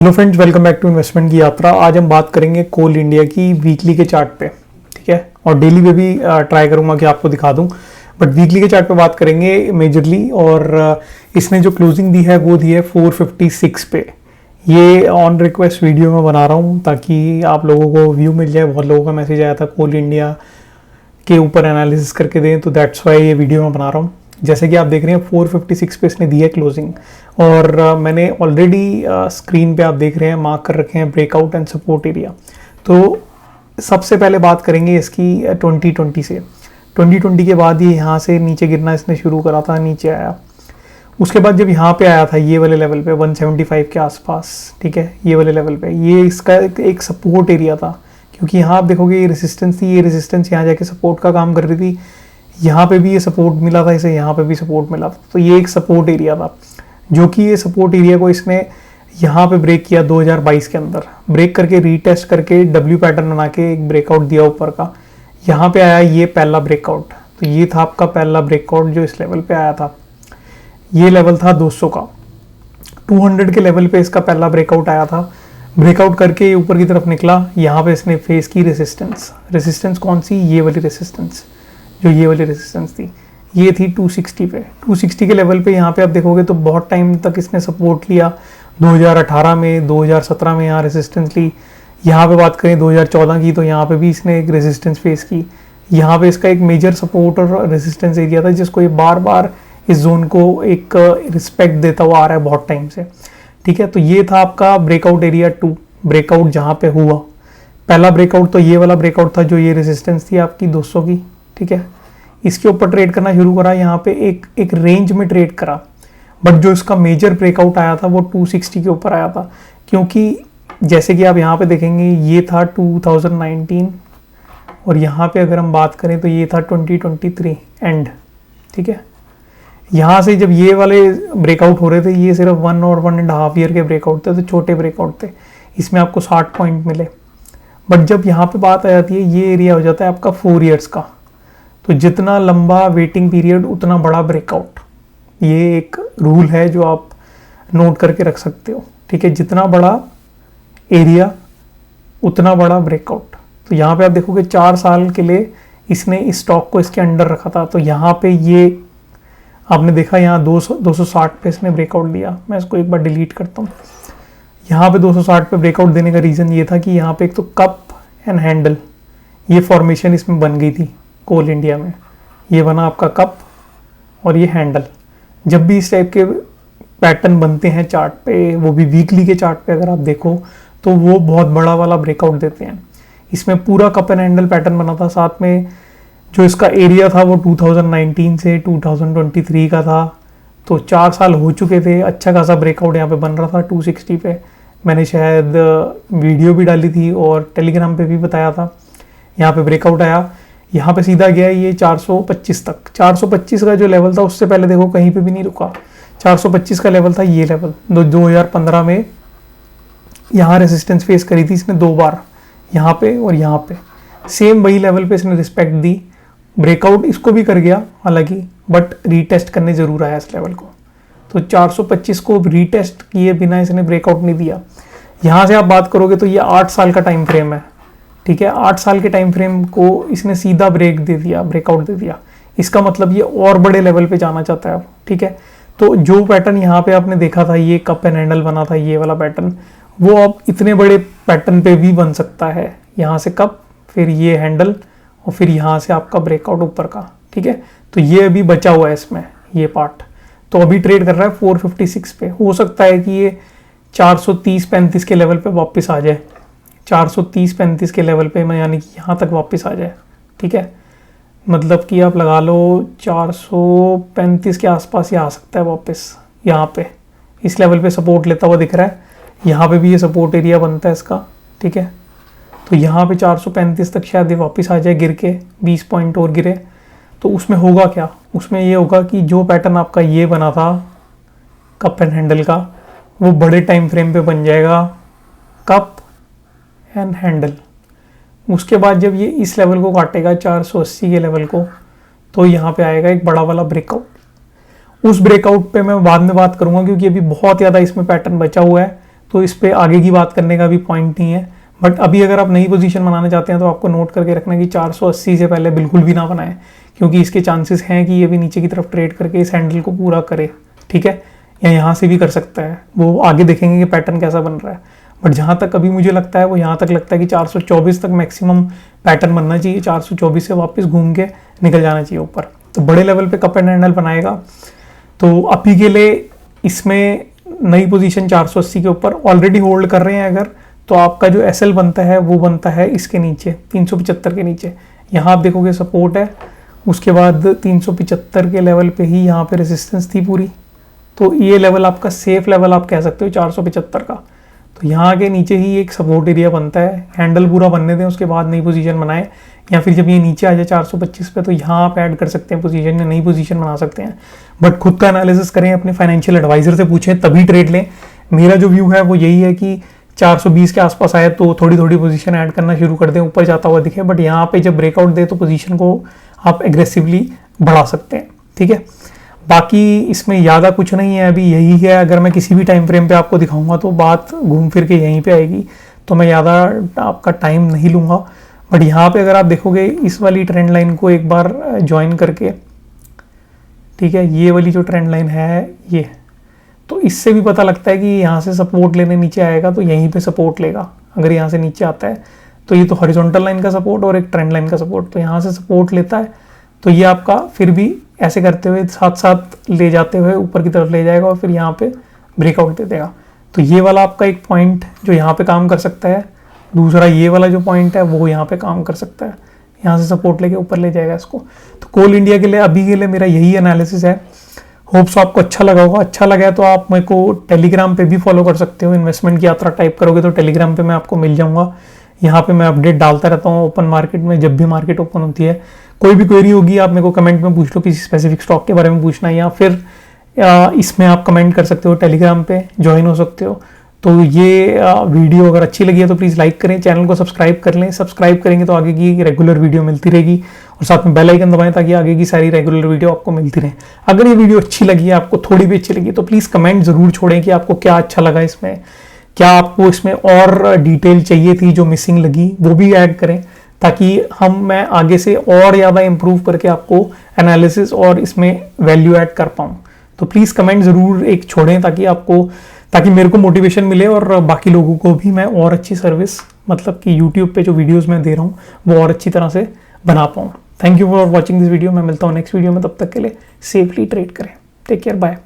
Hello friends, welcome back to investment की यात्रा। आज हम बात करेंगे कोल इंडिया की वीकली के चार्ट पे, ठीक है, और डेली पे भी ट्राई करूंगा कि आपको दिखा दूं, बट वीकली के चार्ट पे बात करेंगे मेजरली। और इसने जो क्लोजिंग दी है वो दी है 456 पे। ये ऑन रिक्वेस्ट वीडियो में बना रहा हूँ ताकि आप लोगों को व्यू मिल जाए। बहुत लोगों का मैसेज आया था कोल इंडिया के ऊपर एनालिसिस करके दें, तो दैट्स वाई ये वीडियो में बना रहा हूँ। जैसे कि आप देख रहे हैं 456 पे इसने दी है क्लोजिंग, और मैंने ऑलरेडी स्क्रीन पे आप देख रहे हैं मार्क कर रखे हैं ब्रेकआउट एंड सपोर्ट एरिया। तो सबसे पहले बात करेंगे इसकी 2020 से। 2020 के बाद ये यहाँ से नीचे गिरना इसने शुरू करा था, नीचे आया। उसके बाद जब यहाँ पे आया था ये वाले लेवल पे 175 के आसपास, ठीक है, ये वाले लेवल पे, ये इसका एक सपोर्ट एरिया था, क्योंकि यहाँ आप देखोगे ये रेजिस्टेंस थी, ये रेजिस्टेंस यहाँ जाके सपोर्ट का काम कर रही थी। यहाँ पे भी ये सपोर्ट मिला था इसे, यहाँ पे भी सपोर्ट मिला था, तो ये एक सपोर्ट एरिया था, जो कि ये सपोर्ट एरिया को इसने यहाँ पे ब्रेक किया 2022 के अंदर। ब्रेक करके रीटेस्ट करके डब्ल्यू पैटर्न बना के एक ब्रेकआउट दिया ऊपर का। यहाँ पे आया ये पहला ब्रेकआउट, तो ये था आपका पहला ब्रेकआउट जो इस लेवल पे आया था। ये लेवल था 200 का, 200 के लेवल पे इसका पहला ब्रेकआउट आया था। ब्रेकआउट करके ऊपर की तरफ निकला, यहाँ पे इसने फेस की रेसिस्टेंस। रेसिस्टेंस कौन सी? ये वाली रेसिस्टेंस, जो ये वाली रेजिस्टेंस थी, ये थी 260 पे। 260 के लेवल पे यहाँ पे आप देखोगे तो बहुत टाइम तक इसने सपोर्ट लिया। 2018 में, 2017 में यहाँ रेजिस्टेंस ली। यहाँ पे बात करें 2014 की, तो यहाँ पे भी इसने एक रेजिस्टेंस फेस की। यहाँ पे इसका एक मेजर सपोर्ट और रेजिस्टेंस एरिया था, जिसको ये बार बार इस जोन को एक रिस्पेक्ट देता हुआ आ रहा है बहुत टाइम से, ठीक है। तो ये था आपका ब्रेकआउट एरिया 2, ब्रेकआउट जहाँ पे हुआ। पहला ब्रेकआउट तो ये वाला ब्रेकआउट था, जो ये रेजिस्टेंस थी आपकी 200 की, ठीक है। इसके ऊपर ट्रेड करना शुरू करा, यहाँ पे एक रेंज में ट्रेड करा, बट जो इसका मेजर ब्रेकआउट आया था वो 260 के ऊपर आया था, क्योंकि जैसे कि आप यहाँ पे देखेंगे ये था 2019, और यहाँ पे अगर हम बात करें तो ये था 2023 एंड, ठीक है। यहाँ से जब ये वाले ब्रेकआउट हो रहे थे, ये सिर्फ 1 और 1.5 ईयर के ब्रेकआउट थे, तो छोटे ब्रेकआउट थे, इसमें आपको 60 पॉइंट मिले। बट जब यहाँ पे बात आ जाती है, ये एरिया हो जाता है आपका 4 ईयर्स का, तो जितना लंबा वेटिंग पीरियड उतना बड़ा ब्रेकआउट। ये एक रूल है जो आप नोट करके रख सकते हो, ठीक है। जितना बड़ा एरिया उतना बड़ा ब्रेकआउट। तो यहाँ पे आप देखोगे 4 साल के लिए इसने इस स्टॉक को इसके अंडर रखा था, तो यहाँ पे ये आपने देखा यहाँ 260 पे इसने ब्रेकआउट दिया। मैं इसको एक बार डिलीट करता हूँ। यहाँ पे 260 पे ब्रेकआउट देने का रीज़न ये था कि यहाँ पे एक तो कप एंड हैंडल, ये फॉर्मेशन इसमें बन गई थी कोल इंडिया में। ये बना आपका कप और ये हैंडल। जब भी इस टाइप के पैटर्न बनते हैं चार्ट पे, वो भी वीकली के चार्ट पे अगर आप देखो, तो वो बहुत बड़ा वाला ब्रेकआउट देते हैं। इसमें पूरा कप एंड हैंडल पैटर्न बना था, साथ में जो इसका एरिया था वो 2019 से 2023 का था। तो 4 साल हो चुके थे, अच्छा खासा ब्रेकआउट यहाँ पे बन रहा था 260 पे। मैंने शायद वीडियो भी डाली थी और टेलीग्राम पे भी बताया था। यहाँ पे ब्रेकआउट आया, यहाँ पे सीधा गया ये 425 तक। 425 का जो लेवल था उससे पहले देखो कहीं पे भी नहीं रुका। 425 का लेवल था ये लेवल। 2015 में यहाँ रेजिस्टेंस फेस करी थी इसने 2 बार, यहाँ पे और यहाँ पे। सेम वही लेवल पे इसने रिस्पेक्ट दी। ब्रेकआउट इसको भी कर गया हालांकि, बट रीटेस्ट करने जरूर आया इस लेवल को। तो 425 को रीटेस्ट किए बिना इसने ब्रेकआउट नहीं दिया। यहाँ से आप बात करोगे तो ये 8 साल का टाइम फ्रेम है, ठीक है। 8 साल के टाइम फ्रेम को इसने सीधा ब्रेक दे दिया, ब्रेकआउट दे दिया। इसका मतलब ये और बड़े लेवल पे जाना चाहता है अब, ठीक है। तो जो पैटर्न यहाँ पे आपने देखा था, ये कप एंड हैंडल बना था, ये वाला पैटर्न, वो अब इतने बड़े पैटर्न पे भी बन सकता है। यहाँ से कप, फिर ये हैंडल, और फिर यहाँ से आपका ब्रेकआउट ऊपर का, ठीक है। तो ये अभी बचा हुआ है इसमें ये पार्ट। तो अभी ट्रेड कर रहा है 456 पे। हो सकता है कि ये 430-35 के लेवल पे वापस आ जाए, 430-35 के लेवल पे, मैं यानी कि यहाँ तक वापस आ जाए, ठीक है। मतलब कि आप लगा लो 435 के आसपास ये आ सकता है वापस। यहाँ पे इस लेवल पे सपोर्ट लेता हुआ दिख रहा है। यहाँ पे भी ये सपोर्ट एरिया बनता है इसका, ठीक है। तो यहाँ पे 435 तक शायद ये वापस आ जाए गिर के, 20 पॉइंट और गिरे। तो उसमें होगा क्या? उसमें ये होगा कि जो पैटर्न आपका ये बना था कप एंड हैंडल का, वो बड़े टाइम फ्रेम पे बन जाएगा कप एंड हैंडल। उसके बाद जब ये इस लेवल को काटेगा 480 के लेवल को, तो यहाँ पे आएगा एक बड़ा वाला ब्रेकआउट। उस ब्रेकआउट पे मैं बाद में बात करूंगा, क्योंकि अभी बहुत ज़्यादा इसमें पैटर्न बचा हुआ है। तो इस पर आगे की बात करने का भी पॉइंट नहीं है। बट अभी अगर आप नई पोजीशन बनाना चाहते हैं तो आपको नोट करके रखना है कि 480 से पहले बिल्कुल भी ना बनाएं, क्योंकि इसके चांसेस हैं कि ये भी नीचे की तरफ ट्रेड करके इस हैंडल को पूरा करे, ठीक है, या यहाँ से भी कर सकता है, वो आगे देखेंगे कि पैटर्न कैसा बन रहा है। बट जहाँ तक अभी मुझे लगता है वो यहाँ तक लगता है कि 424 तक मैक्सिमम पैटर्न बनना चाहिए, 424 से वापस घूम के निकल जाना चाहिए ऊपर, तो बड़े लेवल पे कप एंड हैंडल बनाएगा। तो अभी के लिए इसमें नई पोजीशन 480 के ऊपर ऑलरेडी होल्ड कर रहे हैं अगर, तो आपका जो एसएल बनता है वो बनता है इसके नीचे 375 के नीचे। यहाँ आप देखोगे सपोर्ट है, उसके बाद 375 के लेवल पे ही यहाँ पे रेजिस्टेंस थी पूरी, तो ये लेवल आपका सेफ लेवल आप कह सकते हो 475 का। तो यहाँ के नीचे ही एक सपोर्ट एरिया बनता है, हैंडल पूरा बनने दें उसके बाद नई पोजीशन बनाएं, या फिर जब ये नीचे आ जाए 425 पे तो यहाँ आप ऐड कर सकते हैं पोजीशन या नई पोजीशन बना सकते हैं। बट खुद का एनालिसिस करें, अपने फाइनेंशियल एडवाइजर से पूछें तभी ट्रेड लें। मेरा जो व्यू है वो यही है कि 420 के आसपास आए तो थोड़ी थोड़ी पोजीशन ऐड करना शुरू कर दें, ऊपर जाता हुआ दिखे, बट यहाँ पे जब ब्रेकआउट दे तो पोजीशन को आप एग्रेसिवली बढ़ा सकते हैं, ठीक है। बाकी इसमें ज़्यादा कुछ नहीं है, अभी यही है। अगर मैं किसी भी टाइम फ्रेम पे आपको दिखाऊंगा तो बात घूम फिर के यहीं पे आएगी, तो मैं ज़्यादा आपका टाइम नहीं लूँगा। बट यहाँ पे अगर आप देखोगे इस वाली ट्रेंड लाइन को एक बार ज्वाइन करके, ठीक है, ये वाली जो ट्रेंड लाइन है ये, तो इससे भी पता लगता है कि यहाँ से सपोर्ट लेने नीचे आएगा तो यहीं पे सपोर्ट लेगा। अगर यहाँ से नीचे आता है तो ये तो हॉरिजॉन्टल लाइन का सपोर्ट और एक ट्रेंड लाइन का सपोर्ट, तो यहाँ से सपोर्ट लेता है तो ये आपका फिर भी ऐसे करते हुए साथ साथ ले जाते हुए ऊपर की तरफ ले जाएगा और फिर यहाँ पे ब्रेकआउट दे देगा। तो ये वाला आपका एक पॉइंट जो यहाँ पे काम कर सकता है। दूसरा ये वाला जो पॉइंट है वो यहाँ पे काम कर सकता है, यहाँ से सपोर्ट लेके ऊपर ले जाएगा इसको। तो कोल इंडिया के लिए अभी के लिए मेरा यही एनालिसिस है। होप्स आपको अच्छा लगा होगा। अच्छा लगा है तो आप मेरे को टेलीग्राम पे भी फॉलो कर सकते हो। इन्वेस्टमेंट की यात्रा टाइप करोगे तो टेलीग्राम पे मैं आपको मिल जाऊंगा। यहाँ पे मैं अपडेट डालता रहता हूँ ओपन मार्केट में, जब भी मार्केट ओपन होती है। कोई भी क्वेरी होगी आप मेरे को कमेंट में पूछ लो, किसी स्पेसिफिक स्टॉक के बारे में पूछना है, या फिर इसमें आप कमेंट कर सकते हो, टेलीग्राम पे ज्वाइन हो सकते हो। तो ये वीडियो अगर अच्छी लगी है तो प्लीज़ लाइक करें, चैनल को सब्सक्राइब कर लें। सब्सक्राइब करेंगे तो आगे की रेगुलर वीडियो मिलती रहेगी, और साथ में बेल आइकन दबाएं ताकि आगे की सारी रेगुलर वीडियो आपको मिलती रहे। अगर ये वीडियो अच्छी लगी है, आपको थोड़ी भी अच्छी लगी, तो प्लीज़ कमेंट ज़रूर छोड़ें कि आपको क्या अच्छा लगा इसमें, क्या आपको इसमें और डिटेल चाहिए थी जो मिसिंग लगी, वो भी ऐड करें ताकि मैं आगे से और ज़्यादा इंप्रूव करके आपको एनालिसिस और इसमें वैल्यू ऐड कर पाऊँ। तो प्लीज़ कमेंट ज़रूर एक छोड़ें ताकि मेरे को मोटिवेशन मिले और बाकी लोगों को भी मैं और अच्छी सर्विस, मतलब कि यूट्यूब पे जो वीडियोस मैं दे रहा हूँ वो और अच्छी तरह से बना पाऊँ। Thank you for watching this video. मैं मिलता हूँ नेक्स्ट वीडियो में, तब तक के लिए सेफली ट्रेड करें। Take care, bye.